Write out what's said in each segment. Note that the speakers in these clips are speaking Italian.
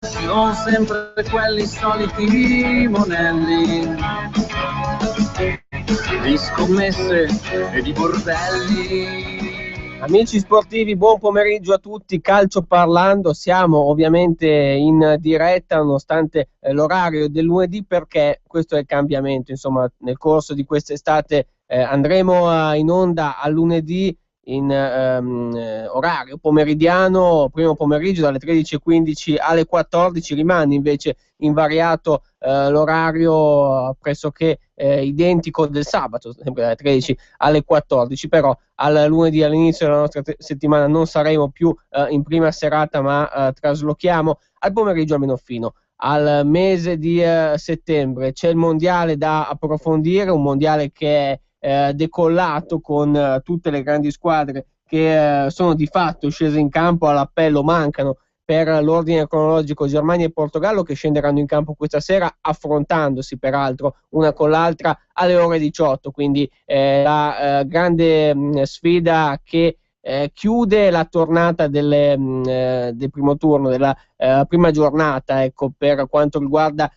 Sono sempre quelli soliti monelli di scommesse e di bordelli. Amici sportivi, buon pomeriggio a tutti. Calcio parlando, siamo ovviamente in diretta nonostante l'orario del lunedì, perché questo è il cambiamento. Insomma, nel corso di quest'estate andremo in onda al lunedì in orario pomeridiano, primo pomeriggio dalle 13:15 alle 14. Rimane invece invariato l'orario pressoché identico del sabato, sempre dalle 13 alle 14, però al lunedì, all'inizio della nostra settimana, non saremo più in prima serata, ma traslochiamo al pomeriggio almeno fino al mese di settembre. C'è il mondiale da approfondire, un mondiale che è decollato con tutte le grandi squadre che sono di fatto scese in campo all'appello. Mancano per l'ordine cronologico Germania e Portogallo, che scenderanno in campo questa sera, affrontandosi peraltro una con l'altra alle ore 18, quindi la grande sfida che chiude la tornata del primo turno, della prima giornata, ecco, per quanto riguarda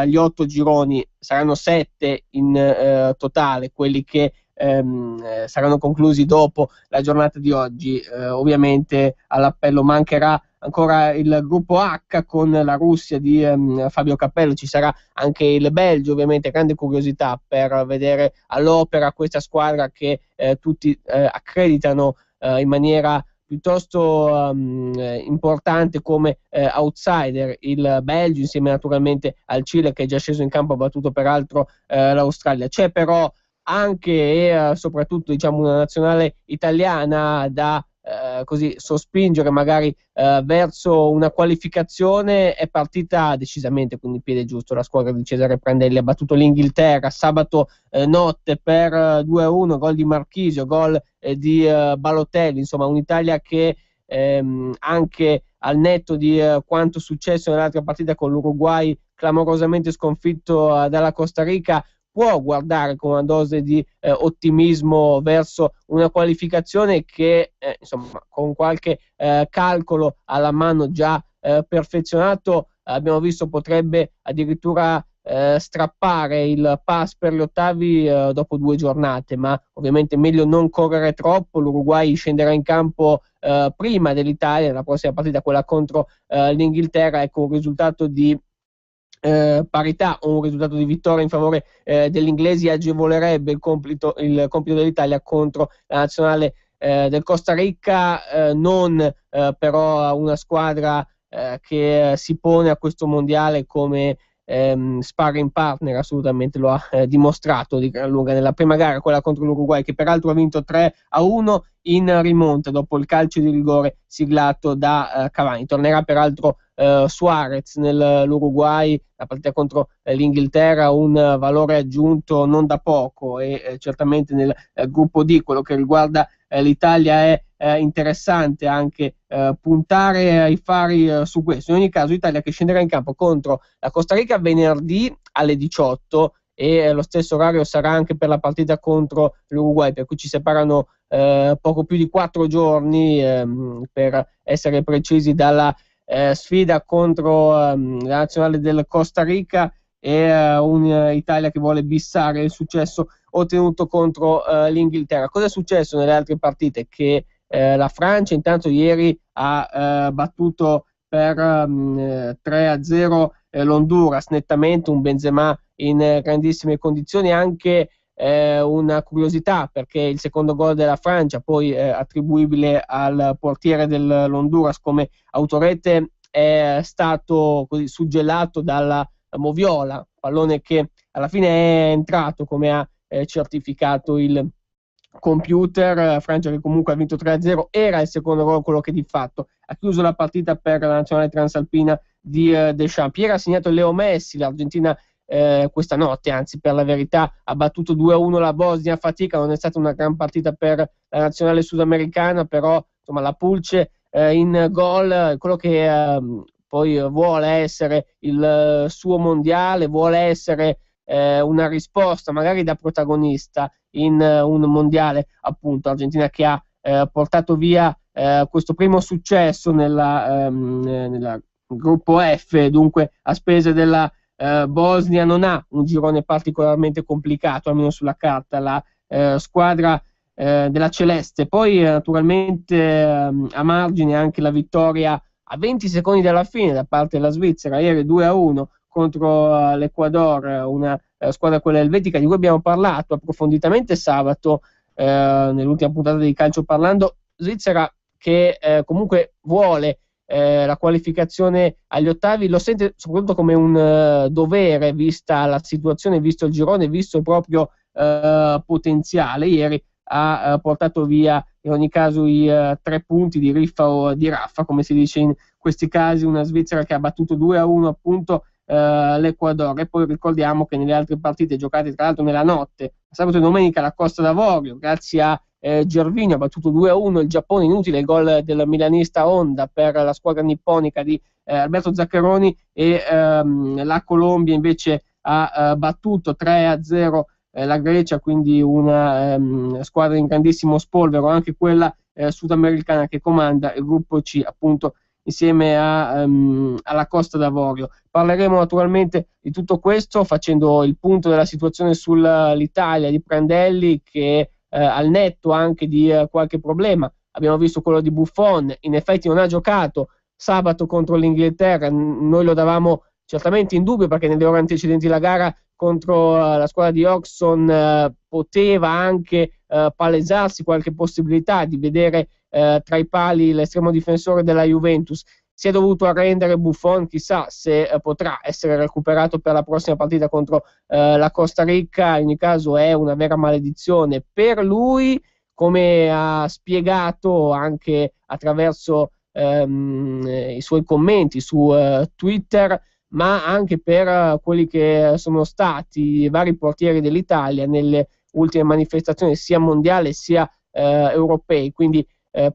gli 8 gironi. Saranno 7 in totale quelli che saranno conclusi dopo la giornata di oggi. Ovviamente all'appello mancherà ancora il gruppo H con la Russia di Fabio Capello. Ci sarà anche il Belgio, ovviamente. Grande curiosità per vedere all'opera questa squadra che tutti accreditano in maniera piuttosto importante come outsider, il Belgio, insieme naturalmente al Cile, che è già sceso in campo, ha battuto peraltro l'Australia. C'è però anche e soprattutto, diciamo, una nazionale italiana da così sospingere magari verso una qualificazione. È partita decisamente con il piede giusto la squadra di Cesare Prandelli, ha battuto l'Inghilterra sabato notte per 2-1, gol di Marchisio, gol di Balotelli. Insomma, un'Italia che anche al netto di quanto successo nell'altra partita con l'Uruguay clamorosamente sconfitto dalla Costa Rica, può guardare con una dose di ottimismo verso una qualificazione che insomma, con qualche calcolo alla mano già perfezionato, abbiamo visto, potrebbe addirittura strappare il pass per gli ottavi dopo 2 giornate. Ma ovviamente meglio non correre troppo. L'Uruguay scenderà in campo prima dell'Italia nella prossima partita, quella contro l'Inghilterra. Ecco, un risultato di parità o un risultato di vittoria in favore degli inglesi agevolerebbe il compito dell'Italia contro la nazionale del Costa Rica. Non però una squadra che si pone a questo mondiale come sparring partner. Assolutamente lo ha dimostrato di gran lunga nella prima gara, quella contro l'Uruguay, che peraltro ha vinto 3-1 in rimonta dopo il calcio di rigore siglato da Cavani. Tornerà peraltro Suarez nell'Uruguay. La partita contro l'Inghilterra un valore aggiunto non da poco, e certamente nel gruppo D, quello che riguarda l'Italia, è interessante anche puntare ai fari su questo. In ogni caso, Italia che scenderà in campo contro la Costa Rica venerdì alle 18, e lo stesso orario sarà anche per la partita contro l'Uruguay, per cui ci separano poco più di 4 giorni, per essere precisi, dalla sfida contro la nazionale del Costa Rica, e un'Italia che vuole bissare il successo ottenuto contro l'Inghilterra. Cosa è successo nelle altre partite? Che la Francia intanto ieri ha battuto per 3-0 l'Honduras nettamente, un Benzema in grandissime condizioni. Anche una curiosità, perché il secondo gol della Francia, poi attribuibile al portiere dell'Honduras come autorete, è stato così suggellato dalla Moviola, pallone che alla fine è entrato, come ha certificato il computer. Francia che comunque ha vinto 3-0, era il secondo gol, quello che di fatto ha chiuso la partita per la nazionale transalpina di Deschamps. Ieri ha segnato Leo Messi. L'Argentina questa notte, anzi per la verità, ha battuto 2-1 la Bosnia a fatica. Non è stata una gran partita per la nazionale sudamericana, però insomma la pulce in gol, quello che poi vuole essere il suo mondiale, vuole essere una risposta magari da protagonista in un mondiale, appunto. Argentina che ha portato via questo primo successo nella gruppo F, dunque a spese della Bosnia, non ha un girone particolarmente complicato, almeno sulla carta, la squadra della Celeste. Poi naturalmente a margine anche la vittoria a 20 secondi dalla fine da parte della Svizzera, ieri 2-1 contro l'Ecuador, una squadra quella elvetica di cui abbiamo parlato approfonditamente sabato nell'ultima puntata di Calcio Parlando. Svizzera che comunque vuole la qualificazione agli ottavi, lo sente soprattutto come un dovere, vista la situazione, visto il girone, visto il proprio potenziale. Ieri ha portato via in ogni caso i 3 punti di riffa o di raffa, come si dice in questi casi, una Svizzera che ha battuto 2-1 appunto l'Ecuador. E poi ricordiamo che nelle altre partite giocate tra l'altro nella notte, sabato e domenica, la Costa d'Avorio, grazie a Gervinho, ha battuto 2-1 il Giappone, inutile il gol del milanista Honda per la squadra nipponica di Alberto Zaccheroni, e la Colombia invece ha battuto 3-0 la Grecia, quindi una squadra in grandissimo spolvero, anche quella sudamericana che comanda il gruppo C, appunto insieme alla Costa d'Avorio. Parleremo naturalmente di tutto questo facendo il punto della situazione sull'Italia di Prandelli, che al netto anche di qualche problema, abbiamo visto quello di Buffon, in effetti non ha giocato sabato contro l'Inghilterra, noi lo davamo certamente in dubbio perché nelle ore antecedenti la gara contro la squadra di Oxon poteva anche palesarsi qualche possibilità di vedere tra i pali l'estremo difensore della Juventus. Si è dovuto arrendere Buffon, chissà se potrà essere recuperato per la prossima partita contro la Costa Rica. In ogni caso è una vera maledizione per lui, come ha spiegato anche attraverso i suoi commenti su Twitter, ma anche per quelli che sono stati i vari portieri dell'Italia nelle ultime manifestazioni sia mondiali sia europei, quindi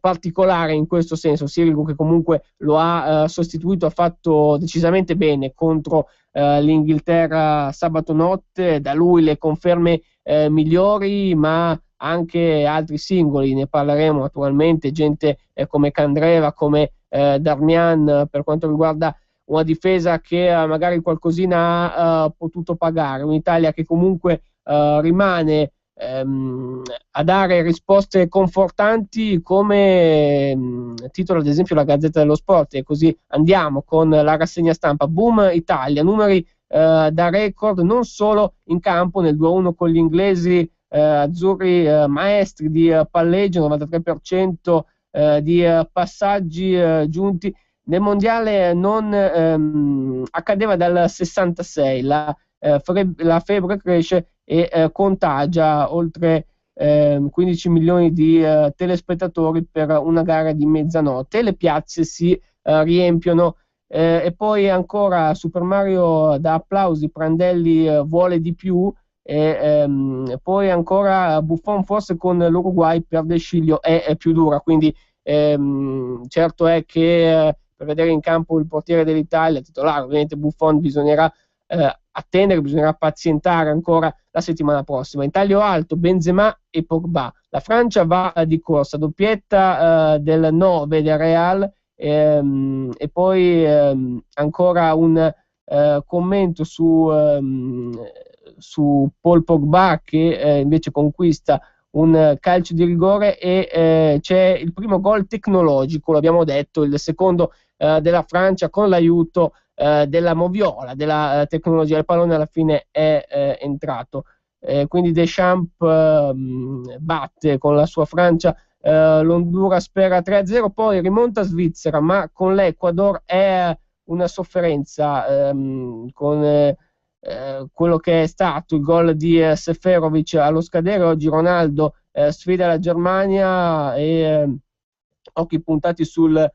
particolare in questo senso. Sirigu, che comunque lo ha sostituito, ha fatto decisamente bene contro l'Inghilterra sabato notte, da lui le conferme migliori, ma anche altri singoli, ne parleremo naturalmente, gente come Candreva, come Darmian, per quanto riguarda una difesa che magari qualcosina ha potuto pagare, un'Italia che comunque rimane a dare risposte confortanti, come titola ad esempio la Gazzetta dello Sport. E così andiamo con la rassegna stampa. Boom Italia, numeri da record non solo in campo, nel 2-1 con gli inglesi azzurri, maestri di palleggio, 93% di passaggi giunti. Nel mondiale non accadeva dal 66, la febbre cresce e contagia oltre 15 milioni di telespettatori per una gara di mezzanotte, le piazze si riempiono. E poi ancora Super Mario da applausi, Prandelli vuole di più, e poi ancora Buffon forse con l'Uruguay per De Sciglio è più dura, quindi certo è che per vedere in campo il portiere dell'Italia titolare, ovviamente Buffon, bisognerà attendere, bisognerà pazientare ancora la settimana prossima. In taglio alto Benzema e Pogba, la Francia va di corsa, doppietta del 9 del Real, e poi ancora un commento su Paul Pogba, che invece conquista un calcio di rigore, e c'è il primo gol tecnologico, l'abbiamo detto, il secondo della Francia con l'aiuto della moviola, della tecnologia. Il pallone alla fine è entrato, quindi Deschamps batte con la sua Francia l'Honduras per 3-0, poi rimonta Svizzera, ma con l'Ecuador è una sofferenza, con quello che è stato il gol di Seferovic allo scadere. Oggi Ronaldo sfida la Germania, e occhi puntati sul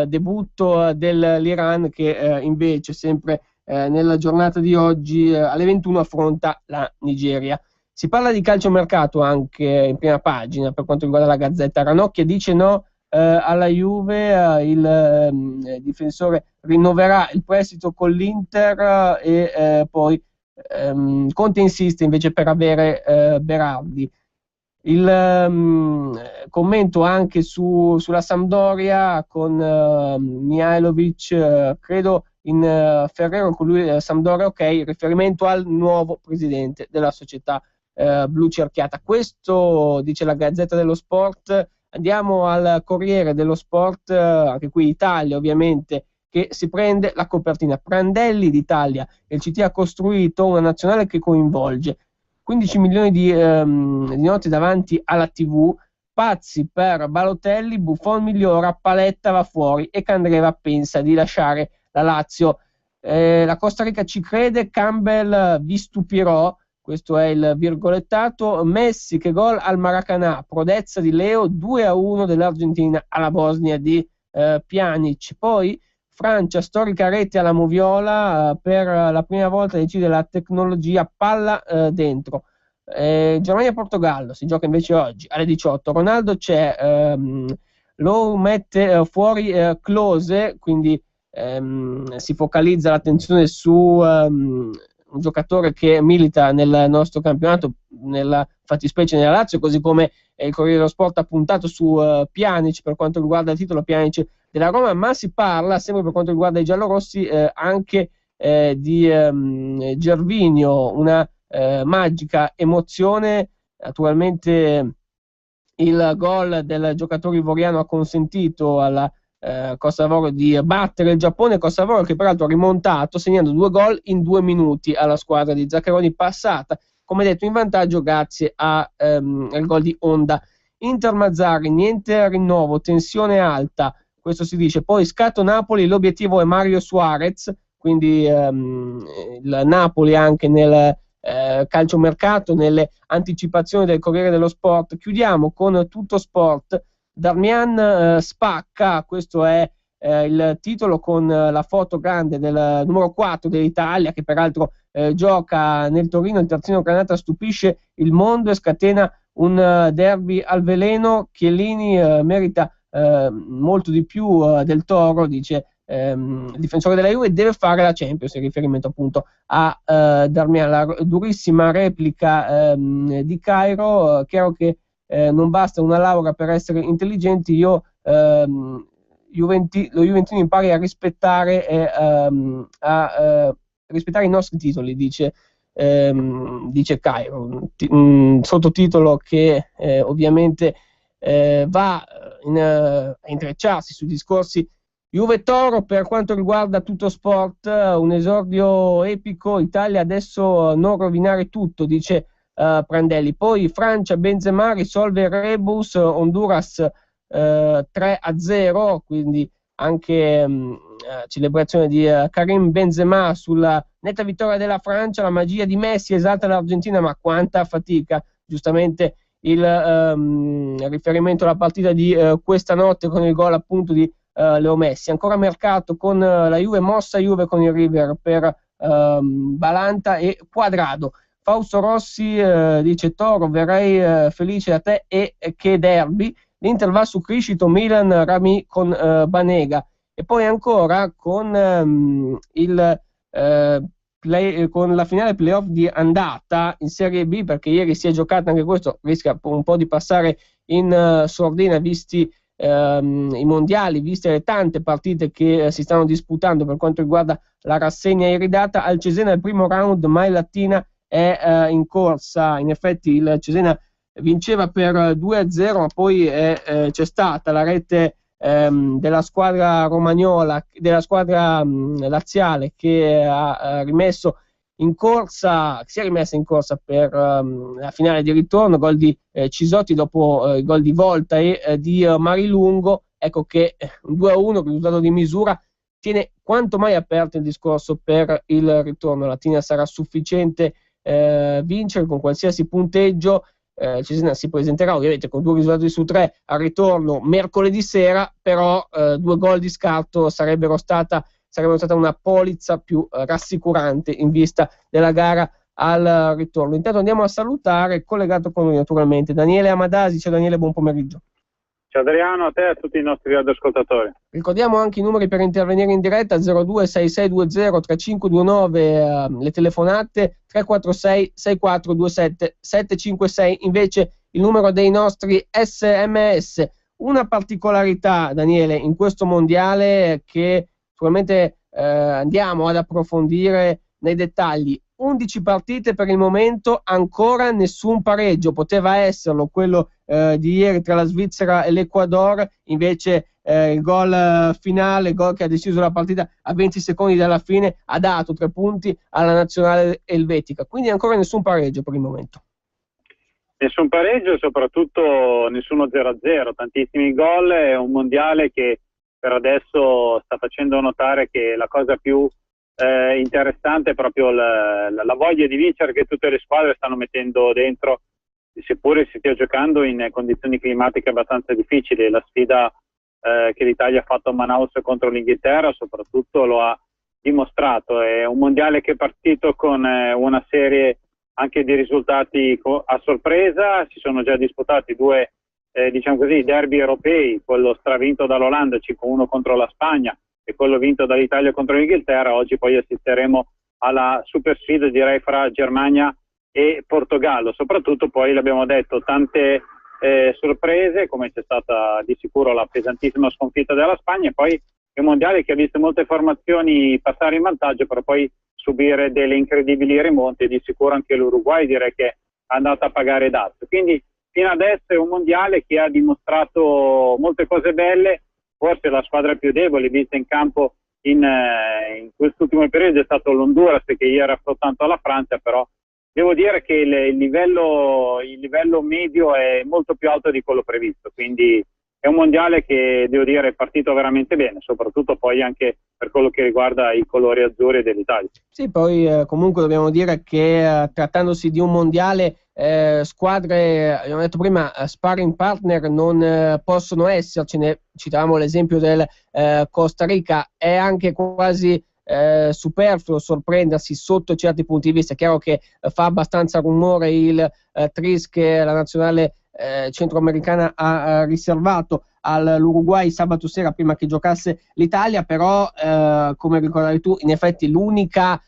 debutto dell'Iran, che invece sempre nella giornata di oggi alle 21 affronta la Nigeria. Si parla di calciomercato anche in prima pagina per quanto riguarda la Gazzetta. Ranocchia dice no alla Juve, il difensore rinnoverà il prestito con l'Inter, e poi Conte insiste invece per avere Berardi. Il commento anche sulla Sampdoria con Mihajlovic, credo in Ferrero, con lui Sampdoria ok, riferimento al nuovo presidente della società blu cerchiata. Questo dice la Gazzetta dello Sport. Andiamo al Corriere dello Sport, anche qui Italia ovviamente, che si prende la copertina. Prandelli d'Italia, il CT ha costruito una nazionale che coinvolge 15 milioni di notti davanti alla TV, pazzi per Balotelli, Buffon migliora, Paletta va fuori e Candreva pensa di lasciare la Lazio. La Costa Rica ci crede, Campbell vi stupirò, questo è il virgolettato. Messi che gol al Maracanã, prodezza di Leo, 2-1 dell'Argentina alla Bosnia di Pjanic. Poi Francia, storica rete alla Moviola, per la prima volta decide la tecnologia palla dentro. Germania-Portogallo si gioca invece oggi alle 18. Ronaldo c'è, lo mette fuori Klose, quindi si focalizza l'attenzione su un giocatore che milita nel nostro campionato, nella fattispecie nella Lazio, così come il Corriere dello Sport ha puntato su Pjanic per quanto riguarda il titolo Pjanic della Roma, ma si parla sempre per quanto riguarda i giallorossi anche di Gervinho, una magica emozione. Naturalmente il gol del giocatore ivoriano ha consentito alla Costa d'Avorio di battere il Giappone, Costa d'Avorio che peraltro ha rimontato segnando 2 gol in 2 minuti alla squadra di Zaccheroni, passata come detto in vantaggio grazie al gol di Honda. Inter Mazzarri, niente rinnovo, tensione alta, questo si dice. Poi scatto Napoli, l'obiettivo è Mario Suarez, quindi il Napoli anche nel calciomercato, nelle anticipazioni del Corriere dello Sport. Chiudiamo con Tutto Sport. Darmian spacca, questo è il titolo, con la foto grande del numero 4 dell'Italia, che peraltro gioca nel Torino. Il terzino granata stupisce il mondo e scatena un derby al veleno. Chiellini merita molto di più del Toro, dice il difensore della Juve, deve fare la Champions, in riferimento appunto a Darmian. La durissima replica di Cairo, chiaro che non basta una laurea per essere intelligenti. Lo Juventino impari a rispettare rispettare i nostri titoli, dice Cairo, sottotitolo che ovviamente va a intrecciarsi sui discorsi Juve-Toro. Per quanto riguarda Tutto Sport, un esordio epico, Italia adesso non rovinare tutto, dice Prandelli. Poi Francia, Benzema risolve il rebus, Honduras 3-0, quindi anche celebrazione di Karim Benzema sulla netta vittoria della Francia. La magia di Messi esalta l'Argentina, ma quanta fatica. Giustamente il riferimento alla partita di questa notte con il gol appunto di Leo Messi. Ancora mercato con la Juve, mossa Juve con il River per Balanta e Quadrado. Fausto Rossi dice: Toro, verrei felice da te e che derby. L'Inter va su Criscito, Milan, Rami con Banega. E poi ancora con con la finale playoff di andata in Serie B, perché ieri si è giocata anche questo, rischia un po' di passare in sordina visti i mondiali, viste le tante partite che si stanno disputando per quanto riguarda la rassegna iridata. Al Cesena il primo round, Mai Latina è in corsa. In effetti il Cesena vinceva per 2-0, ma poi c'è stata la rete della squadra romagnola, della squadra laziale, che ha rimesso in corsa, si è rimessa in corsa per la finale di ritorno. Gol di Cisotti dopo il gol di Volta e di Marilungo. Ecco che un 2-1, risultato di misura, tiene quanto mai aperto il discorso per il ritorno. Latina sarà sufficiente vincere con qualsiasi punteggio. Cesena si presenterà ovviamente con 2 risultati su 3 al ritorno mercoledì sera, però 2 gol di scarto sarebbero stata una polizza più rassicurante in vista della gara al ritorno. Intanto andiamo a salutare, collegato con noi naturalmente, Daniele Amadasi. Ciao Daniele, buon pomeriggio. Ciao Adriano, a te e a tutti i nostri radioascoltatori. Ricordiamo anche i numeri per intervenire in diretta: 0266203529, le telefonate 346 6427 756, invece il numero dei nostri SMS. Una particolarità, Daniele, in questo mondiale che sicuramente andiamo ad approfondire nei dettagli: 11 partite per il momento, ancora nessun pareggio. Poteva esserlo quello di ieri tra la Svizzera e l'Ecuador, invece il gol finale, il gol che ha deciso la partita a 20 secondi dalla fine, ha dato 3 punti alla nazionale elvetica. Quindi ancora nessun pareggio per il momento. Nessun pareggio, soprattutto nessuno 0-0, tantissimi gol. È un mondiale che per adesso sta facendo notare che la cosa più interessante è proprio la voglia di vincere che tutte le squadre stanno mettendo dentro, seppure si stia giocando in condizioni climatiche abbastanza difficili. La sfida che l'Italia ha fatto a Manaus contro l'Inghilterra soprattutto lo ha dimostrato. È un mondiale che è partito con una serie anche di risultati a sorpresa. Si sono già disputati 2 diciamo così derby europei, quello stravinto dall'Olanda 5-1 contro la Spagna e quello vinto dall'Italia contro l'Inghilterra. Oggi poi assisteremo alla super sfida, direi, fra Germania e Portogallo. Soprattutto poi, l'abbiamo detto, tante sorprese, come c'è stata di sicuro la pesantissima sconfitta della Spagna, e poi è un mondiale che ha visto molte formazioni passare in vantaggio per poi subire delle incredibili rimonte. Di sicuro anche l'Uruguay direi che è andata a pagare dazio. Quindi fino adesso è un mondiale che ha dimostrato molte cose belle. Forse la squadra più debole vista in campo in quest'ultimo periodo è stato l'Honduras, che ieri ha affrontato la Francia, però devo dire che il livello medio è molto più alto di quello previsto, quindi è un mondiale che, devo dire, è partito veramente bene, soprattutto poi anche per quello che riguarda i colori azzurri dell'Italia. Sì, poi comunque dobbiamo dire che trattandosi di un mondiale, squadre, abbiamo detto prima, sparring partner non possono essercene. Citavamo l'esempio del Costa Rica. È anche quasi superfluo sorprendersi sotto certi punti di vista. È chiaro che fa abbastanza rumore il tris che la nazionale centroamericana ha riservato all'Uruguay sabato sera prima che giocasse l'Italia, però come ricordavi tu, in effetti l'unica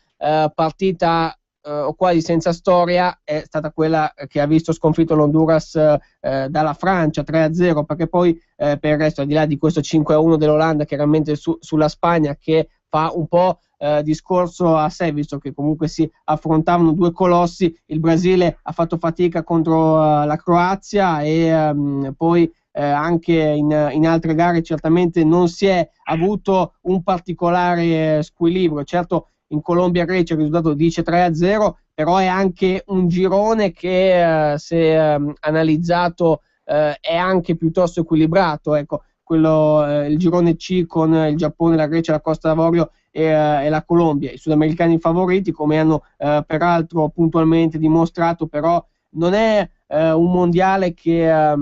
partita o quasi senza storia è stata quella che ha visto sconfitto l'Honduras dalla Francia 3-0, perché poi per il resto, al di là di questo 5-1 dell'Olanda chiaramente sulla Spagna, che fa un po' discorso a sé, visto che comunque si affrontavano 2 colossi, il Brasile ha fatto fatica contro la Croazia e poi anche in altre gare certamente non si è avuto un particolare squilibrio. Certo, in Colombia-Grecia il risultato dice 3-0, però è anche un girone che se analizzato è anche piuttosto equilibrato. Ecco, il girone C con il Giappone, la Grecia, la Costa d'Avorio e la Colombia, i sudamericani favoriti, come hanno peraltro puntualmente dimostrato. Però non è un mondiale che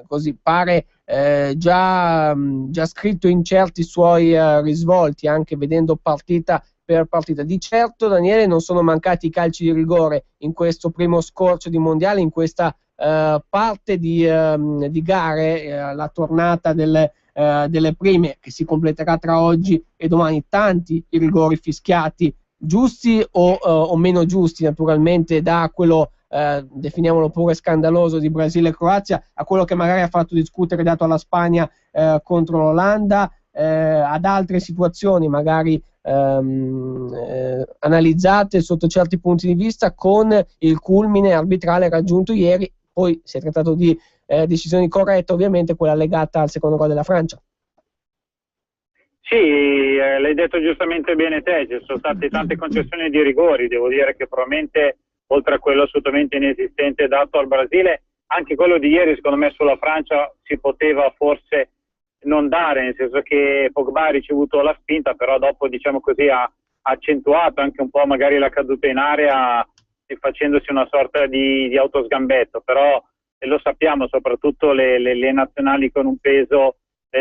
così pare già scritto in certi suoi risvolti, anche vedendo partita per partita. Di certo, Daniele, non sono mancati i calci di rigore in questo primo scorcio di mondiale, in questa parte di gare, la tornata delle prime, che si completerà tra oggi e domani. Tanti i rigori fischiati, giusti o meno giusti, naturalmente, da quello definiamolo pure scandaloso di Brasile e Croazia, a quello che magari ha fatto discutere dato alla Spagna contro l'Olanda, ad altre situazioni magari analizzate sotto certi punti di vista, con il culmine arbitrale raggiunto ieri. Poi si è trattato di decisioni corrette, ovviamente, quella legata al secondo gol della Francia. Sì, l'hai detto giustamente bene te, ci sono state tante concessioni di rigori. Devo dire che probabilmente, oltre a quello assolutamente inesistente dato al Brasile, anche quello di ieri, secondo me, sulla Francia si poteva forse non dare, nel senso che Pogba ha ricevuto la spinta, però dopo, diciamo così, ha accentuato anche un po' magari la caduta in area, facendosi una sorta di autosgambetto. Però lo sappiamo, soprattutto le nazionali con un peso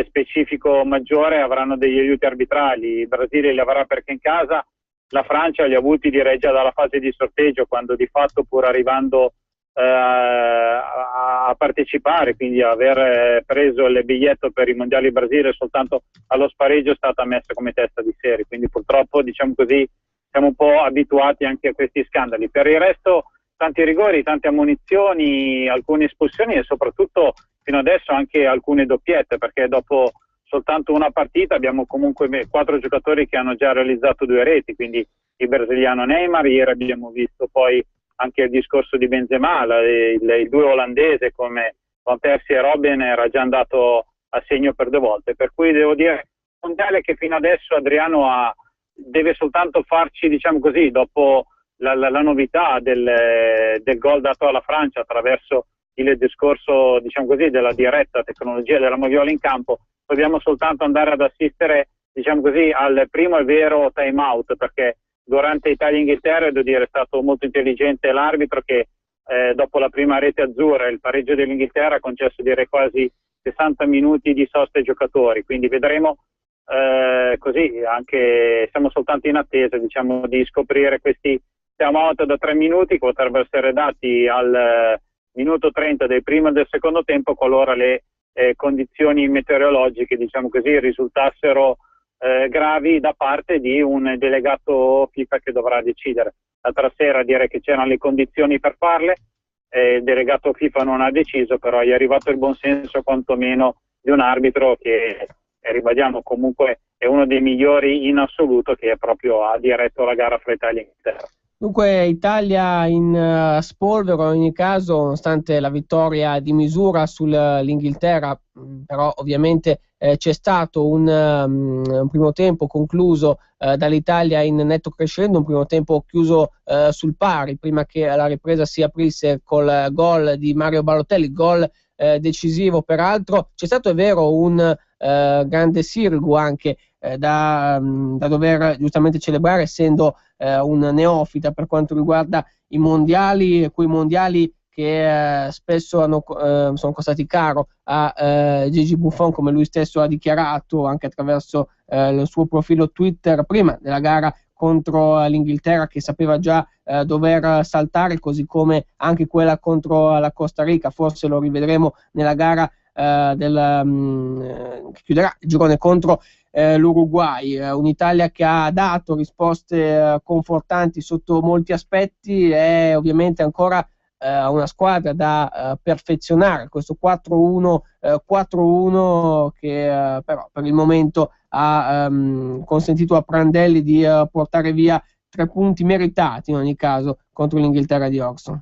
specifico maggiore avranno degli aiuti arbitrali. Il Brasile li avrà perché in casa, la Francia li ha avuti, direi, già dalla fase di sorteggio, quando di fatto, pur arrivando a partecipare, quindi aver preso il biglietto per i mondiali Brasile soltanto allo spareggio, è stata messa come testa di serie. Quindi purtroppo, diciamo così, siamo un po' abituati anche a questi scandali. Per il resto tanti rigori, tante ammonizioni, alcune espulsioni e soprattutto fino adesso anche alcune doppiette, perché dopo soltanto una partita abbiamo comunque 4 giocatori che hanno già realizzato 2 reti, quindi il brasiliano Neymar, ieri abbiamo visto poi anche il discorso di Benzema, il 2 olandese come Van Persie e Robben era già andato a segno per 2 volte, per cui devo dire mondiale che fino adesso Adriano deve soltanto farci, diciamo così, dopo la novità del gol dato alla Francia attraverso il discorso, diciamo così, della diretta tecnologia della moviola in campo, dobbiamo soltanto andare ad assistere, diciamo così, al primo e vero time out, perché durante Italia-Inghilterra devo dire è stato molto intelligente l'arbitro che dopo la prima rete azzurra il pareggio dell'Inghilterra ha concesso direi quasi 60 minuti di sosta ai giocatori, quindi vedremo così, anche siamo soltanto in attesa, diciamo, di scoprire questi time out da 3 minuti che potrebbero essere dati al minuto 30 del primo e del secondo tempo qualora le condizioni meteorologiche, diciamo così, risultassero gravi da parte di un delegato FIFA che dovrà decidere. L'altra sera direi che c'erano le condizioni per farle, il delegato FIFA non ha deciso, però è arrivato il buonsenso quantomeno di un arbitro che, ribadiamo, comunque è uno dei migliori in assoluto, che proprio ha diretto la gara fra Italia e Inghilterra. Dunque Italia in spolvero in ogni caso, nonostante la vittoria di misura sull'Inghilterra, però ovviamente c'è stato un primo tempo concluso dall'Italia in netto crescendo, un primo tempo chiuso sul pari prima che la ripresa si aprisse col gol di Mario Balotelli, gol decisivo peraltro. C'è stato, è vero, un grande Sirigu anche da dover giustamente celebrare, essendo un neofita per quanto riguarda i mondiali, quei mondiali che spesso sono costati caro a Gigi Buffon, come lui stesso ha dichiarato anche attraverso il suo profilo Twitter prima della gara contro l'Inghilterra, che sapeva già dover saltare, così come anche quella contro la Costa Rica. Forse lo rivedremo nella gara che chiuderà il girone contro l'Uruguay. Un'Italia che ha dato risposte confortanti sotto molti aspetti, è ovviamente ancora una squadra da perfezionare. Questo 4-1 che però per il momento ha consentito a Prandelli di portare via 3 punti meritati in ogni caso contro l'Inghilterra di Orson.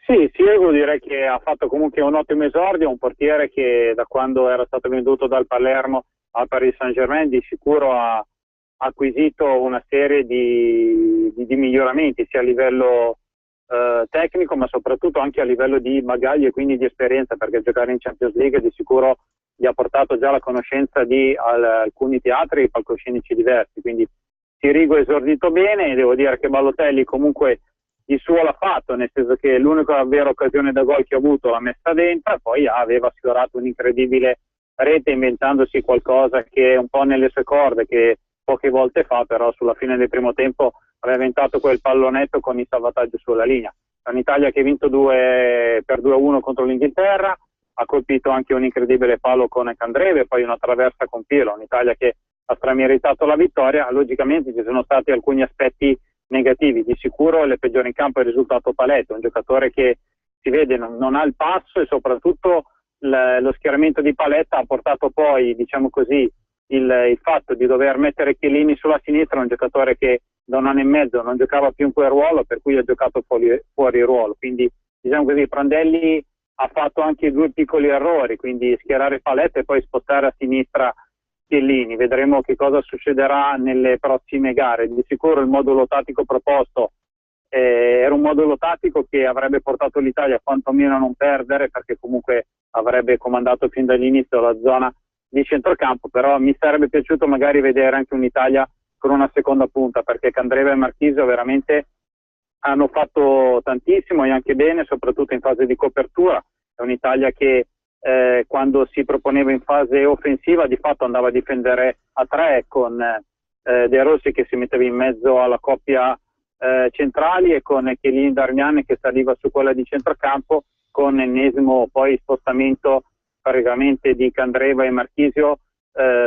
Sì, Sirigu direi che ha fatto comunque un ottimo esordio, un portiere che da quando era stato venduto dal Palermo al Paris Saint-Germain di sicuro ha acquisito una serie di miglioramenti sia a livello tecnico, ma soprattutto anche a livello di bagaglio e quindi di esperienza, perché giocare in Champions League di sicuro gli ha portato già la conoscenza di alcuni teatri e palcoscenici diversi, quindi Sirigu è esordito bene, e devo dire che Balotelli comunque il suo l'ha fatto, nel senso che l'unica vera occasione da gol che ha avuto l'ha messa dentro, e poi aveva sfiorato un'incredibile rete inventandosi qualcosa che è un po' nelle sue corde, che poche volte fa, però sulla fine del primo tempo aveva inventato quel pallonetto con il salvataggio sulla linea. È un'Italia che ha vinto 2-1 contro l'Inghilterra, ha colpito anche un incredibile palo con Candreva e poi una traversa con Pirlo. Un'Italia che ha strameritato la vittoria. Logicamente ci sono stati alcuni aspetti negativi, di sicuro il peggiore in campo è il risultato Paletto, un giocatore che si vede non ha il passo, e soprattutto lo schieramento di Paletta ha portato poi, diciamo così, il fatto di dover mettere Chiellini sulla sinistra, un giocatore che da 1 anno e mezzo non giocava più in quel ruolo, per cui ha giocato fuori ruolo. Quindi diciamo così, Prandelli ha fatto anche 2 piccoli errori, quindi schierare Paletta e poi spostare a sinistra Chiellini. Vedremo che cosa succederà nelle prossime gare. Di sicuro il modulo tattico proposto era un modulo tattico che avrebbe portato l'Italia quantomeno a non perdere, perché comunque avrebbe comandato fin dall'inizio la zona di centrocampo, però mi sarebbe piaciuto magari vedere anche un'Italia con una seconda punta, perché Candreva e Marchisio veramente hanno fatto tantissimo e anche bene, soprattutto in fase di copertura. È un'Italia che quando si proponeva in fase offensiva di fatto andava a difendere a 3 con De Rossi che si metteva in mezzo alla coppia centrali e con Chiellini Darmian che saliva su quella di centrocampo, con l'ennesimo poi spostamento praticamente di Candreva e Marchisio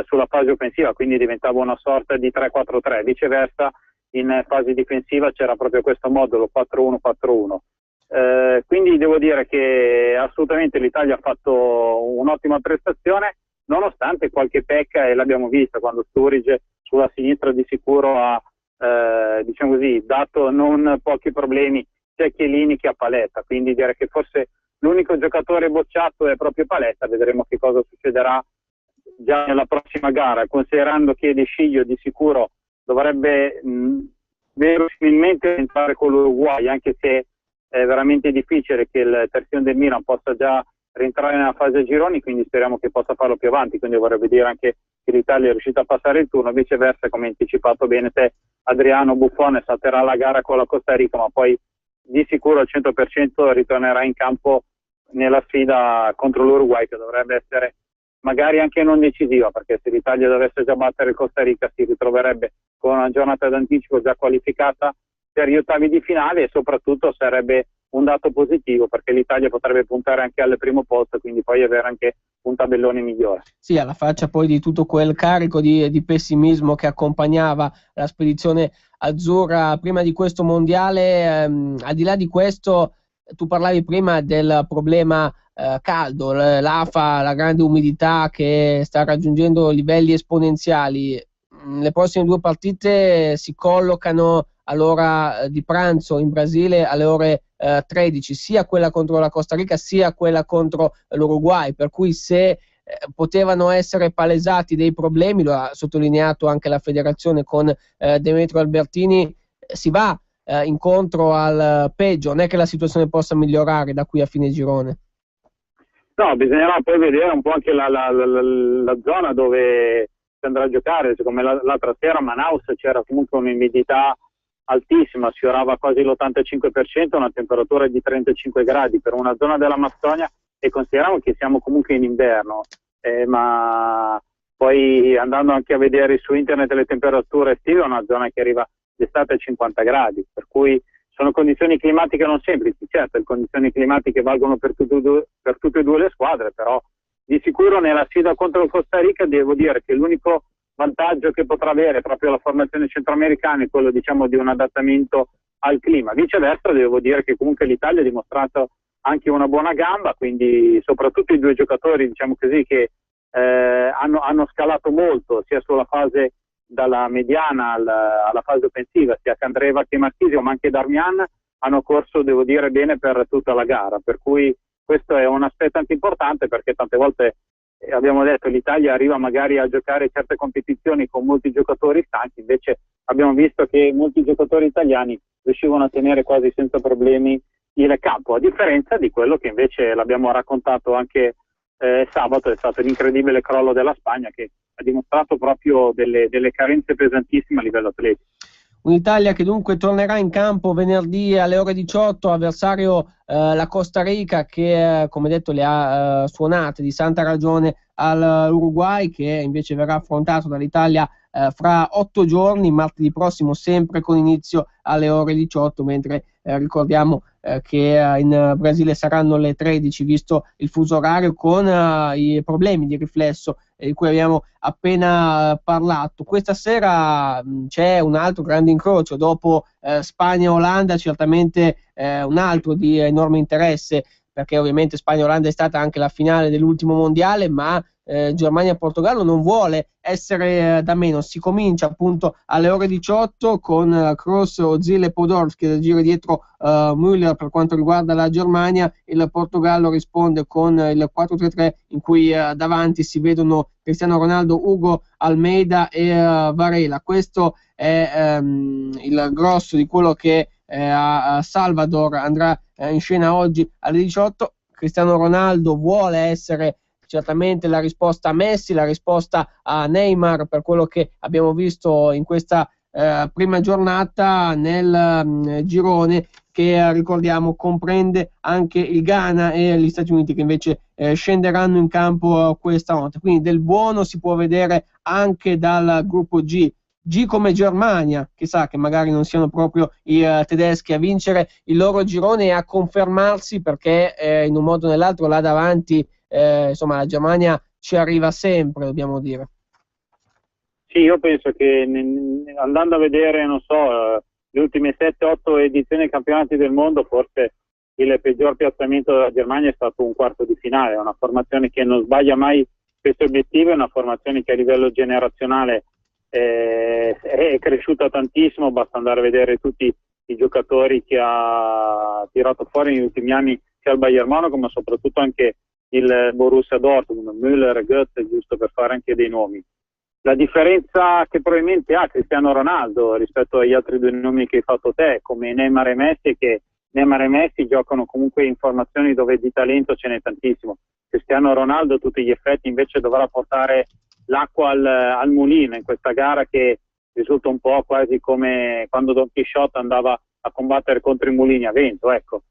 sulla fase offensiva, quindi diventava una sorta di 3-4-3. Viceversa in fase difensiva c'era proprio questo modulo 4-1-4-1. Quindi devo dire che assolutamente l'Italia ha fatto un'ottima prestazione, nonostante qualche pecca, e l'abbiamo vista quando Sturridge sulla sinistra di sicuro ha diciamo così, dato non pochi problemi sia a Chiellini che a Paletta, quindi direi che forse l'unico giocatore bocciato è proprio Paletta. Vedremo che cosa succederà già nella prossima gara, considerando che De Sciglio di sicuro dovrebbe verosimilmente entrare con l'Uruguay, anche se è veramente difficile che il terzino del Milan possa già rientrare nella fase a gironi, quindi speriamo che possa farlo più avanti, quindi vorrebbe dire anche che l'Italia è riuscita a passare il turno. Viceversa, come anticipato bene te, Adriano, Buffon salterà la gara con la Costa Rica, ma poi di sicuro al 100% ritornerà in campo nella sfida contro l'Uruguay, che dovrebbe essere magari anche non decisiva, perché se l'Italia dovesse già battere il Costa Rica si ritroverebbe con una giornata d'anticipo già qualificata per gli ottavi di finale, e soprattutto sarebbe un dato positivo, perché l'Italia potrebbe puntare anche al primo posto, quindi poi avere anche un tabellone migliore. Sì, alla faccia poi di tutto quel carico di pessimismo che accompagnava la spedizione azzurra prima di questo mondiale. Al di là di questo, tu parlavi prima del problema caldo, l'AFA, la grande umidità che sta raggiungendo livelli esponenziali. Le prossime due partite si collocano all'ora di pranzo in Brasile alle ore 13, sia quella contro la Costa Rica sia quella contro l'Uruguay, per cui se potevano essere palesati dei problemi, lo ha sottolineato anche la federazione con Demetrio Albertini, si va incontro al peggio, non è che la situazione possa migliorare da qui a fine girone. No, bisognerà poi vedere un po' anche la zona dove si andrà a giocare. Come l'altra sera a Manaus c'era comunque un'umidità altissima, sfiorava quasi l'85%, una temperatura di 35 gradi per una zona dell'Amazzonia, e consideriamo che siamo comunque in inverno, ma poi andando anche a vedere su internet le temperature estive, è una zona che arriva d'estate a 50 gradi, per cui sono condizioni climatiche non semplici. Certo, le condizioni climatiche valgono per tutte e due le squadre, però di sicuro nella sfida contro il Costa Rica devo dire che l'unico vantaggio che potrà avere proprio la formazione centroamericana è quello, diciamo, di un adattamento al clima. Viceversa devo dire che comunque l'Italia ha dimostrato anche una buona gamba, quindi soprattutto i due giocatori, diciamo così, che hanno scalato molto sia sulla fase dalla mediana alla fase offensiva, sia Candreva che Marchisio, ma anche Darmian hanno corso, devo dire, bene per tutta la gara, per cui questo è un aspetto anche importante, perché tante volte abbiamo detto l'Italia arriva magari a giocare certe competizioni con molti giocatori stanchi, invece abbiamo visto che molti giocatori italiani riuscivano a tenere quasi senza problemi il campo, a differenza di quello che invece l'abbiamo raccontato anche sabato, è stato l'incredibile crollo della Spagna, che ha dimostrato proprio delle carenze pesantissime a livello atletico. Un'Italia che dunque tornerà in campo venerdì alle ore 18, avversario la Costa Rica, che come detto le ha suonate di santa ragione all'Uruguay, che invece verrà affrontato dall'Italia fra 8 giorni, martedì prossimo, sempre con inizio alle ore 18, mentre ricordiamo che in Brasile saranno le 13, visto il fuso orario, con i problemi di riflesso di cui abbiamo appena parlato. Questa sera c'è un altro grande incrocio, dopo Spagna e Olanda, certamente un altro di enorme interesse, perché ovviamente Spagna e Olanda è stata anche la finale dell'ultimo mondiale, ma Germania e Portogallo non vuole essere da meno. Si comincia appunto alle ore 18 con Kroos, Ozil e Podolski da giro dietro Müller per quanto riguarda la Germania. Il Portogallo risponde con il 4-3-3 in cui davanti si vedono Cristiano Ronaldo, Hugo Almeida e Varela. Questo è il grosso di quello che a Salvador andrà in scena oggi alle 18. Cristiano Ronaldo vuole essere certamente la risposta a Messi, la risposta a Neymar per quello che abbiamo visto in questa prima giornata nel girone, che ricordiamo comprende anche il Ghana e gli Stati Uniti, che invece scenderanno in campo questa notte. Quindi del buono si può vedere anche dal gruppo G come Germania, chissà che magari non siano proprio i tedeschi a vincere il loro girone e a confermarsi, perché in un modo o nell'altro là davanti insomma la Germania ci arriva sempre, dobbiamo dire. Sì, io penso che andando a vedere, non so, le ultime 7-8 edizioni dei campionati del mondo, forse il peggior piazzamento della Germania è stato un quarto di finale. È una formazione che non sbaglia mai questi obiettivi, è una formazione che a livello generazionale è cresciuta tantissimo. Basta andare a vedere tutti i giocatori che ha tirato fuori negli ultimi anni, sia il Bayern Monaco ma soprattutto anche il Borussia Dortmund, Müller, Götze, giusto per fare anche dei nomi. La differenza che probabilmente ha Cristiano Ronaldo rispetto agli altri due nomi che hai fatto te, come Neymar e Messi, è che Neymar e Messi giocano comunque in formazioni dove di talento ce n'è tantissimo. Cristiano Ronaldo a tutti gli effetti invece dovrà portare l'acqua al mulino in questa gara, che risulta un po' quasi come quando Don Chisciotte andava a combattere contro i mulini a vento. Ecco,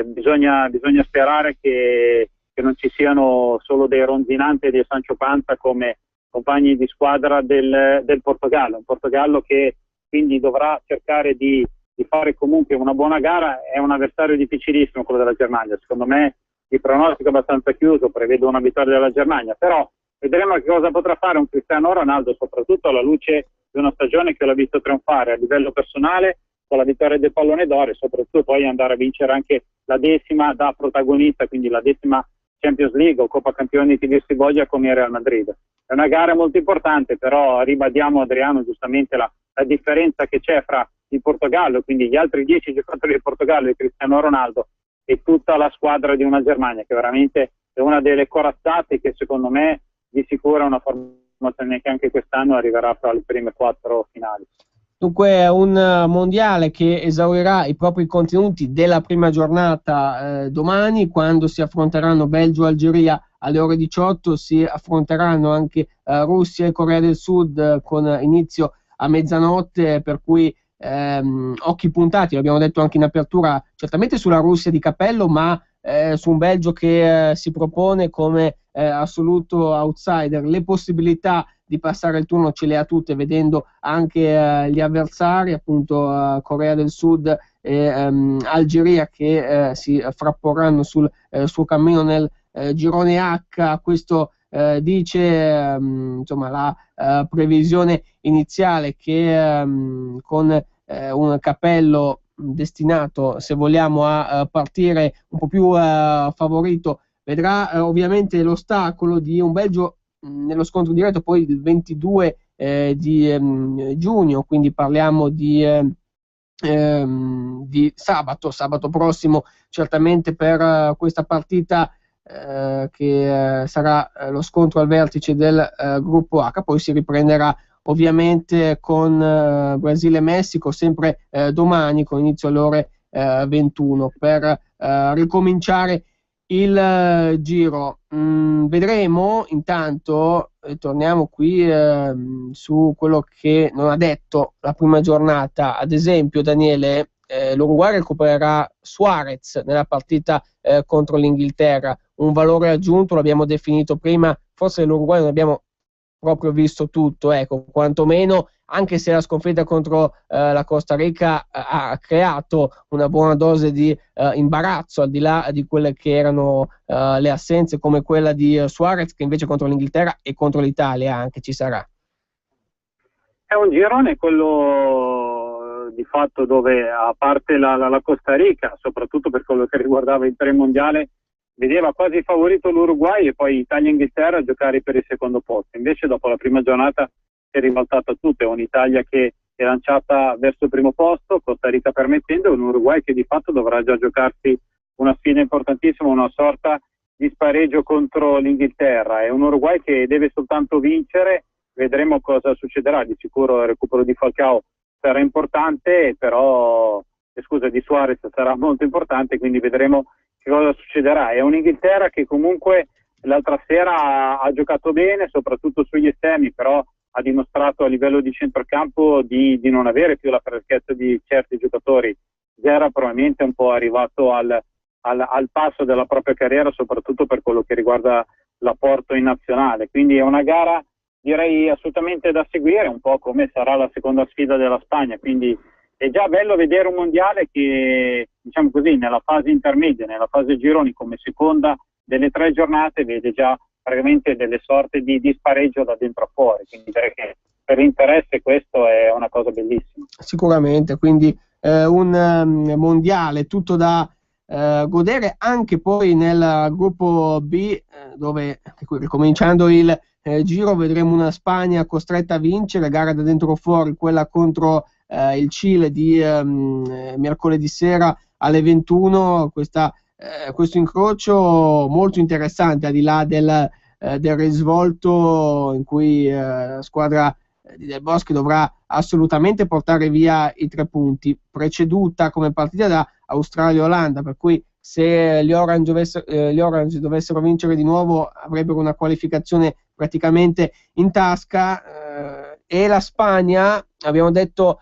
bisogna sperare che non ci siano solo dei Ronzinante e dei Sancho Panza come compagni di squadra del Portogallo. Un Portogallo che quindi dovrà cercare di fare comunque una buona gara. È un avversario difficilissimo quello della Germania, secondo me il pronostico è abbastanza chiuso, prevedo una vittoria della Germania, però vedremo che cosa potrà fare un Cristiano Ronaldo, soprattutto alla luce di una stagione che l'ha visto trionfare a livello personale con la vittoria del Pallone d'Oro e soprattutto poi andare a vincere anche la 10ª da protagonista, quindi la 10ª Champions League o Coppa Campioni che dir si voglia con il Real Madrid. È una gara molto importante, però ribadiamo, Adriano, giustamente la differenza che c'è fra il Portogallo, quindi gli altri 10 giocatori del Portogallo e Cristiano Ronaldo, e tutta la squadra di una Germania che veramente è una delle corazzate che secondo me di sicuro è una formazione che anche quest'anno arriverà fra le prime 4 finali. Dunque è un mondiale che esaurirà i propri contenuti della prima giornata domani, quando si affronteranno Belgio e Algeria alle ore 18, si affronteranno anche Russia e Corea del Sud con inizio a mezzanotte, per cui occhi puntati, l'abbiamo detto anche in apertura, certamente sulla Russia di cappello, ma su un Belgio che si propone come assoluto outsider. Le possibilità di passare il turno ce le ha tutte, vedendo anche gli avversari, appunto Corea del Sud e Algeria, che si frapporranno sul suo cammino nel girone H. Questo dice insomma la previsione iniziale che con un cappello destinato, se vogliamo, a partire un po' più favorito, vedrà ovviamente l'ostacolo di un Belgio nello scontro diretto poi il 22 di giugno, quindi parliamo di sabato prossimo, certamente per questa partita che sarà lo scontro al vertice del gruppo H. Poi si riprenderà ovviamente con Brasile e Messico sempre domani con inizio alle ore 21 per ricominciare il giro. Vedremo. Intanto torniamo qui su quello che non ha detto la prima giornata. Ad esempio, Daniele, l'Uruguay recupererà Suarez nella partita contro l'Inghilterra, un valore aggiunto, l'abbiamo definito prima. Forse l'Uruguay non abbiamo proprio visto tutto, ecco, quantomeno, anche se la sconfitta contro la Costa Rica ha creato una buona dose di imbarazzo, al di là di quelle che erano le assenze, come quella di Suarez, che invece contro l'Inghilterra e contro l'Italia anche ci sarà. È un girone quello di fatto dove, a parte la Costa Rica, soprattutto per quello che riguardava il premondiale, vedeva quasi favorito l'Uruguay e poi Italia e Inghilterra a giocare per il secondo posto. Invece dopo la prima giornata si è ribaltata tutto, è un'Italia che è lanciata verso il primo posto, Costa Rica permettendo, un Uruguay che di fatto dovrà già giocarsi una sfida importantissima, una sorta di spareggio contro l'Inghilterra. È un Uruguay che deve soltanto vincere, vedremo cosa succederà. Di sicuro il recupero di Falcao sarà importante, però di Suarez sarà molto importante, quindi vedremo che cosa succederà. È un'Inghilterra che comunque l'altra sera ha giocato bene, soprattutto sugli esterni, però ha dimostrato a livello di centrocampo di non avere più la freschezza di certi giocatori. Era probabilmente un po' arrivato al passo della propria carriera, soprattutto per quello che riguarda l'apporto in nazionale. Quindi è una gara, direi, assolutamente da seguire, un po' come sarà la seconda sfida della Spagna. Quindi è già bello vedere un mondiale che, diciamo così, nella fase intermedia, nella fase gironi, come seconda delle 3 giornate, vede già praticamente delle sorte di spareggio da dentro a fuori, quindi direi che per l'interesse questo è una cosa bellissima. Sicuramente, quindi un mondiale tutto da godere, anche poi nel gruppo B, dove ricominciando il giro vedremo una Spagna costretta a vincere, gara da dentro o fuori, quella contro il Cile di mercoledì sera alle 21, questo incrocio molto interessante, al di là del risvolto in cui la squadra di Del Bosque dovrà assolutamente portare via i 3 punti, preceduta come partita da Australia-Olanda, per cui se gli Orange dovessero vincere di nuovo avrebbero una qualificazione praticamente in tasca, e la Spagna, abbiamo detto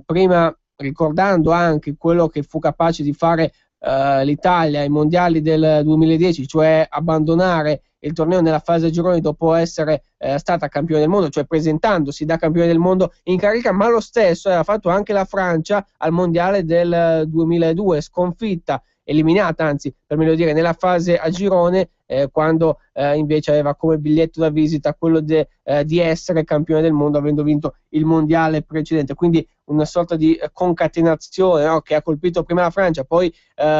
prima, ricordando anche quello che fu capace di fare l'Italia ai mondiali del 2010, cioè abbandonare il torneo nella fase a gironi dopo essere stata campione del mondo, cioè presentandosi da campione del mondo in carica, ma lo stesso aveva fatto anche la Francia al mondiale del 2002, sconfitta, eliminata anzi per meglio dire nella fase a girone, quando invece aveva come biglietto da visita quello di essere campione del mondo avendo vinto il mondiale precedente, quindi una sorta di concatenazione, no? Che ha colpito prima la Francia, poi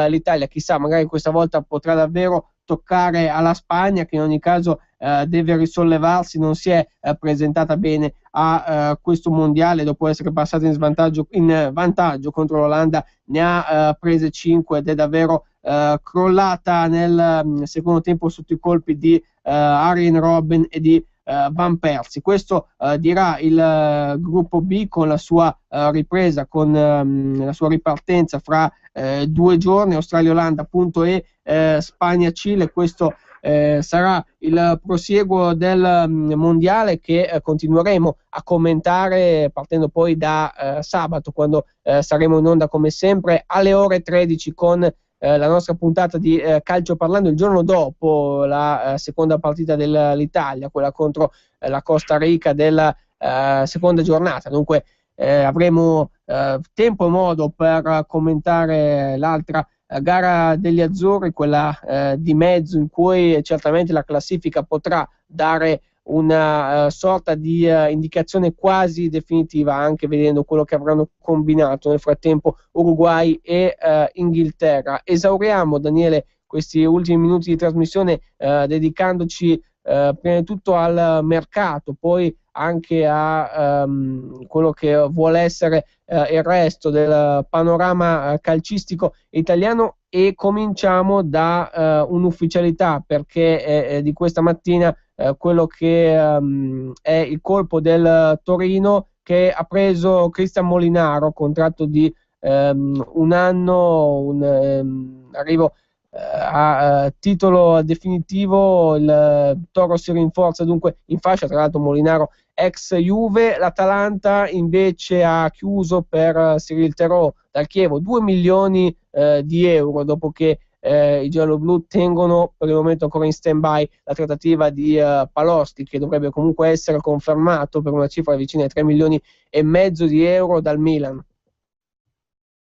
l'Italia, chissà, magari questa volta potrà davvero toccare alla Spagna, che in ogni caso deve risollevarsi, non si è presentata bene a questo mondiale dopo essere passata in vantaggio contro l'Olanda, ne ha prese 5 ed è davvero crollata nel secondo tempo sotto i colpi di Arjen Robben e di Van Persie. Questo dirà il gruppo B con la sua ripresa, con la sua ripartenza fra 2 giorni, Australia-Olanda appunto e Spagna-Cile. Questo sarà il prosieguo del mondiale che continueremo a commentare partendo poi da sabato, quando saremo in onda come sempre alle ore 13 con la nostra puntata di Calcio Parlando, il giorno dopo la seconda partita dell'Italia, quella contro la Costa Rica della seconda giornata. Dunque avremo tempo e modo per commentare l'altra gara degli Azzurri, quella di mezzo, in cui certamente la classifica potrà dare una sorta di indicazione quasi definitiva, anche vedendo quello che avranno combinato nel frattempo Uruguay e Inghilterra. Esauriamo, Daniele, questi ultimi minuti di trasmissione dedicandoci prima di tutto al mercato, poi anche a quello che vuole essere il resto del panorama calcistico italiano, e cominciamo da un'ufficialità, perché è di questa mattina quello che è il colpo del Torino, che ha preso Cristian Molinaro, contratto di un anno, arrivo a titolo definitivo. Il Toro si rinforza dunque in fascia, tra l'altro Molinaro ex Juve. L'Atalanta invece ha chiuso per Cyril Theroux dal Chievo 2 milioni di euro, dopo che i gialloblu tengono per il momento ancora in stand-by la trattativa di Palosti, che dovrebbe comunque essere confermato per una cifra vicina ai 3 milioni e mezzo di euro dal Milan.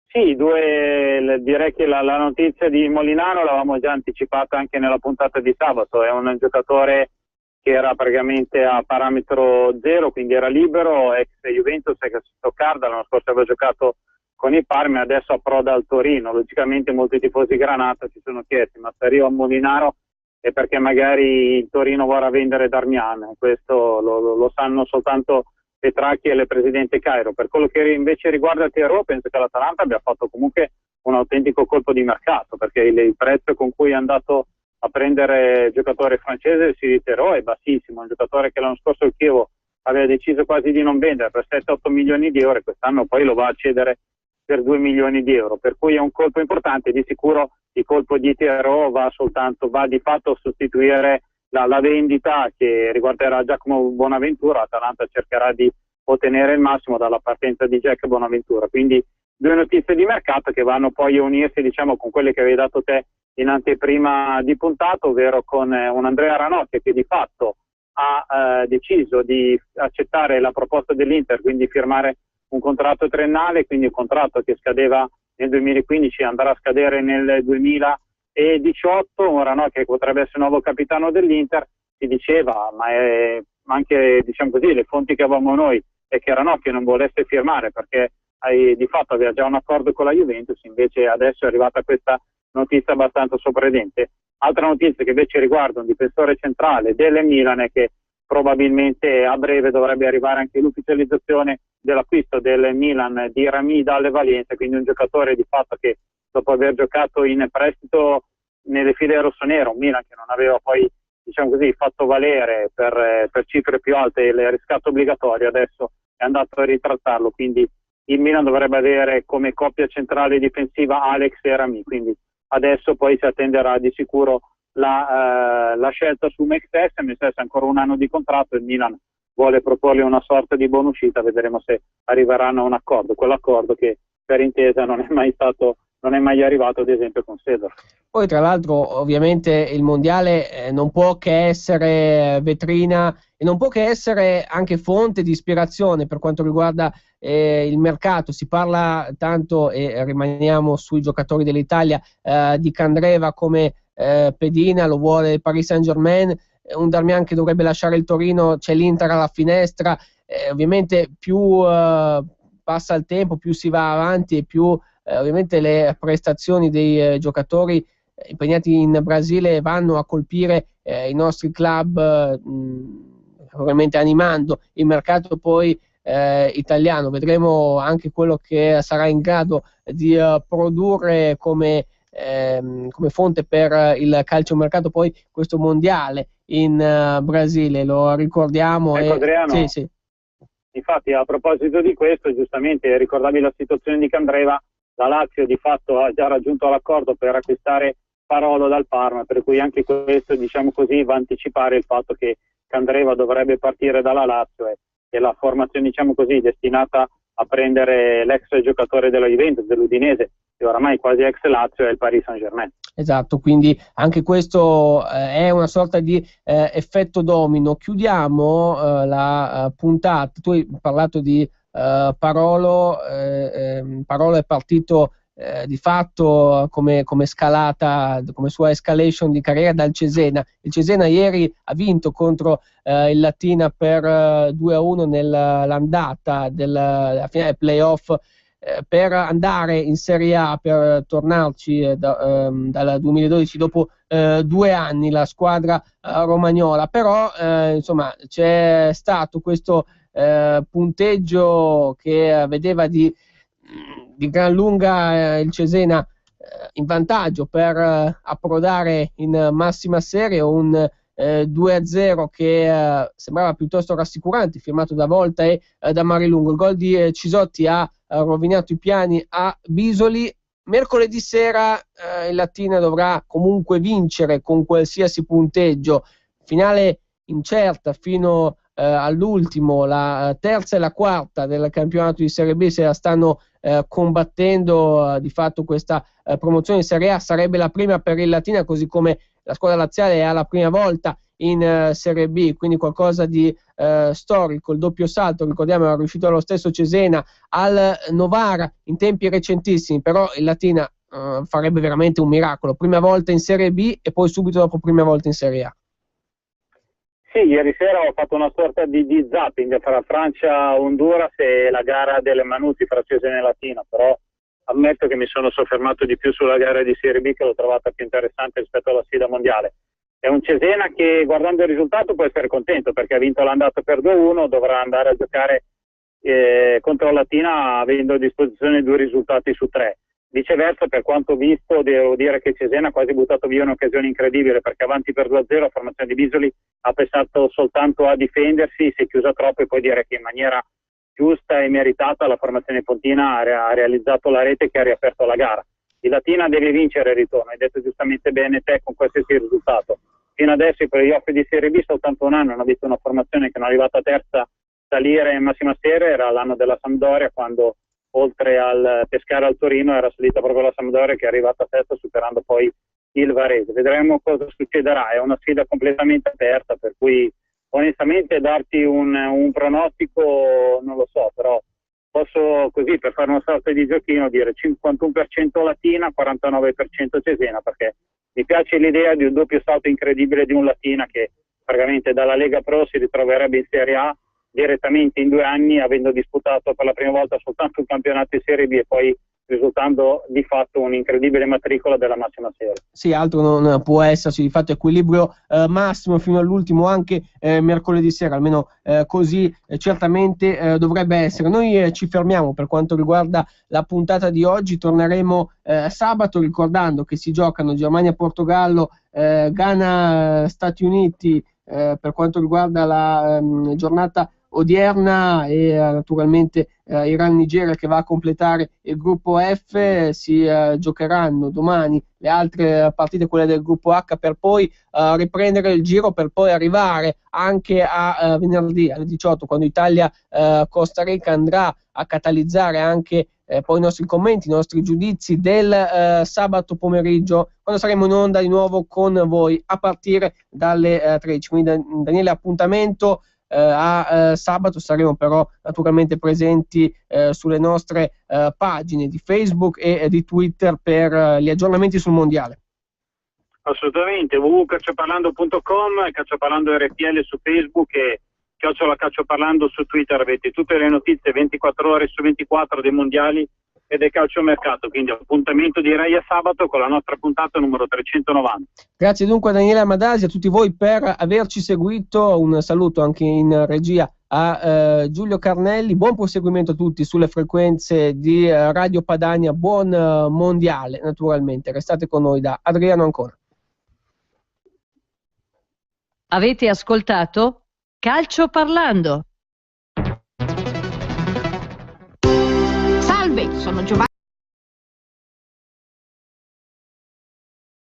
Sì, direi che la notizia di Molinaro l'avevamo già anticipata anche nella puntata di sabato. È un giocatore che era praticamente a parametro zero, quindi era libero, ex Juventus, ex Stoccarda, l'anno scorso aveva giocato con il Parma e adesso approda al Torino. Logicamente molti tifosi Granata si sono chiesti: ma se arriva Molinaro è perché magari il Torino vorrà vendere Darmian? Questo lo sanno soltanto Petracchi e il presidente Cairo. Per quello che invece riguarda Theroux, penso che l'Atalanta abbia fatto comunque un autentico colpo di mercato, perché il prezzo con cui è andato a prendere il giocatore francese Cyril Theroux è bassissimo. Un giocatore che l'anno scorso il Chievo aveva deciso quasi di non vendere per 7-8 milioni di euro, e quest'anno poi lo va a cedere per 2 milioni di euro, per cui è un colpo importante. Di sicuro il colpo di Theroux va di fatto a sostituire la vendita che riguarderà Giacomo Bonaventura. L'Atalanta cercherà di ottenere il massimo dalla partenza di Jack Bonaventura. Quindi 2 notizie di mercato che vanno poi a unirsi, diciamo, con quelle che avevi dato te in anteprima di puntata, ovvero con un Andrea Ranocchia che di fatto ha deciso di accettare la proposta dell'Inter, quindi firmare un contratto triennale, quindi un contratto che scadeva nel 2015 andrà a scadere nel e 18, un Ranocchia che potrebbe essere il nuovo capitano dell'Inter. Si diceva, ma anche diciamo così, le fonti che avevamo noi, è che Ranocchia non volesse firmare perché di fatto aveva già un accordo con la Juventus, invece adesso è arrivata questa notizia abbastanza sorprendente. Altra notizia che invece riguarda un difensore centrale del Milan è che probabilmente a breve dovrebbe arrivare anche l'ufficializzazione dell'acquisto del Milan di Rami dalle Valencia, quindi un giocatore di fatto che dopo aver giocato in prestito nelle file rossonere, un Milan che non aveva poi diciamo così fatto valere per cifre più alte il riscatto obbligatorio, adesso è andato a ritrattarlo, quindi il Milan dovrebbe avere come coppia centrale difensiva Alex e Rami, quindi adesso poi si attenderà di sicuro la scelta su Mexes ancora un anno di contratto, il Milan vuole proporgli una sorta di buona uscita, vedremo se arriveranno a un accordo, quell'accordo che per intesa non è mai arrivato ad esempio con Cesar. Poi tra l'altro ovviamente il mondiale non può che essere vetrina e non può che essere anche fonte di ispirazione per quanto riguarda il mercato. Si parla tanto, e rimaniamo sui giocatori dell'Italia, di Candreva come pedina, lo vuole il Paris Saint-Germain, un Darmian che dovrebbe lasciare il Torino, c'è l'Inter alla finestra, ovviamente più passa il tempo, più si va avanti e più ovviamente le prestazioni dei giocatori impegnati in Brasile vanno a colpire i nostri club, ovviamente animando il mercato poi italiano. Vedremo anche quello che sarà in grado di produrre come fonte per il calciomercato poi questo mondiale in Brasile, lo ricordiamo. Ecco, Adriano, sì. Infatti a proposito di questo, giustamente ricordavi la situazione di Candreva, la Lazio di fatto ha già raggiunto l'accordo per acquistare Parolo dal Parma, per cui anche questo diciamo così va a anticipare il fatto che Candreva dovrebbe partire dalla Lazio e la formazione diciamo così destinata a prendere l'ex giocatore della Juventus, dell'Udinese, che oramai quasi ex Lazio, è il Paris Saint-Germain. Esatto, quindi anche questo è una sorta di effetto domino. Chiudiamo la puntata. Tu hai parlato di Parolo. Parolo è partito di fatto come scalata, come sua escalation di carriera dal Cesena. Il Cesena ieri ha vinto contro il Latina per 2-1 nell'andata della finale playoff, per andare in Serie A, per tornarci dal 2012 dopo 2 anni la squadra romagnola. Però insomma c'è stato questo punteggio che vedeva di gran lunga il Cesena in vantaggio per approdare in massima serie, un 2-0 che sembrava piuttosto rassicurante, firmato da Volta e da Marilungo. Il gol di Cisotti ha rovinato i piani a Bisoli. Mercoledì sera il Latina dovrà comunque vincere con qualsiasi punteggio, finale incerta fino all'ultimo, la terza e la quarta del campionato di Serie B se la stanno combattendo. Di fatto questa promozione in Serie A sarebbe la prima per il Latina, così come la squadra laziale è alla prima volta in Serie B, quindi qualcosa di storico. Il doppio salto, ricordiamo, era riuscito allo stesso Cesena al Novara in tempi recentissimi, però il Latina farebbe veramente un miracolo, prima volta in Serie B e poi subito dopo prima volta in Serie A. Sì, ieri sera ho fatto una sorta di zapping fra Francia, Honduras e la gara delle Manuzzi fra Cesena e Latina, però ammetto che mi sono soffermato di più sulla gara di Serie B, che l'ho trovata più interessante rispetto alla sfida mondiale. È un Cesena che, guardando il risultato, può essere contento perché ha vinto l'andata per 2-1, dovrà andare a giocare contro Latina avendo a disposizione 2 risultati su 3. Viceversa, per quanto visto, devo dire che Cesena ha quasi buttato via un'occasione incredibile, perché avanti per 2-0 la formazione di Bisoli ha pensato soltanto a difendersi, si è chiusa troppo, e poi dire che in maniera giusta e meritata la formazione pontina ha realizzato la rete che ha riaperto la gara. Il Latina deve vincere il ritorno, hai detto giustamente bene te, con qualsiasi risultato. Fino adesso i playoff di Serie B soltanto un anno hanno visto una formazione che non è arrivata terza salire in massima serie, era l'anno della Sampdoria, quando oltre al pescare al Torino era salita proprio la Sampdoria, che è arrivata terza superando poi il Varese. Vedremo cosa succederà, è una sfida completamente aperta, per cui onestamente darti un pronostico non lo so, però posso così per fare una sorta di giochino dire 51% Latina, 49% Cesena, perché mi piace l'idea di un doppio salto incredibile di un Latina che praticamente dalla Lega Pro si ritroverebbe in Serie A direttamente in 2 anni, avendo disputato per la prima volta soltanto un campionato in Serie B e poi risultando di fatto un'incredibile matricola della massima serie. Sì, altro non può esserci, di fatto equilibrio massimo fino all'ultimo anche mercoledì sera, almeno così certamente dovrebbe essere. Noi ci fermiamo per quanto riguarda la puntata di oggi, torneremo sabato ricordando che si giocano Germania-Portogallo, Ghana-Stati Uniti per quanto riguarda la giornata odierna e naturalmente Iran-Nigeria che va a completare il gruppo F. Si giocheranno domani le altre partite, quelle del gruppo H, per poi riprendere il giro per poi arrivare anche a venerdì alle 18 quando Italia-Costa Rica andrà a catalizzare anche poi i nostri commenti, i nostri giudizi del sabato pomeriggio, quando saremo in onda di nuovo con voi a partire dalle 13. Quindi Daniele, appuntamento a sabato, saremo però naturalmente presenti sulle nostre pagine di Facebook e di Twitter per gli aggiornamenti sul mondiale. Assolutamente, www.calcioparlando.com, Calcioparlando RPL su Facebook e @calcioparlando su Twitter. Avete tutte le notizie 24 ore su 24 dei mondiali e del calciomercato, quindi appuntamento direi a sabato con la nostra puntata numero 390. Grazie dunque a Daniele Amadasi, a tutti voi per averci seguito, un saluto anche in regia a Giulio Carnelli, buon proseguimento a tutti sulle frequenze di Radio Padania, buon mondiale naturalmente, restate con noi da Adriano Ancona. Avete ascoltato Calcio Parlando. Salve, sono Giovanni.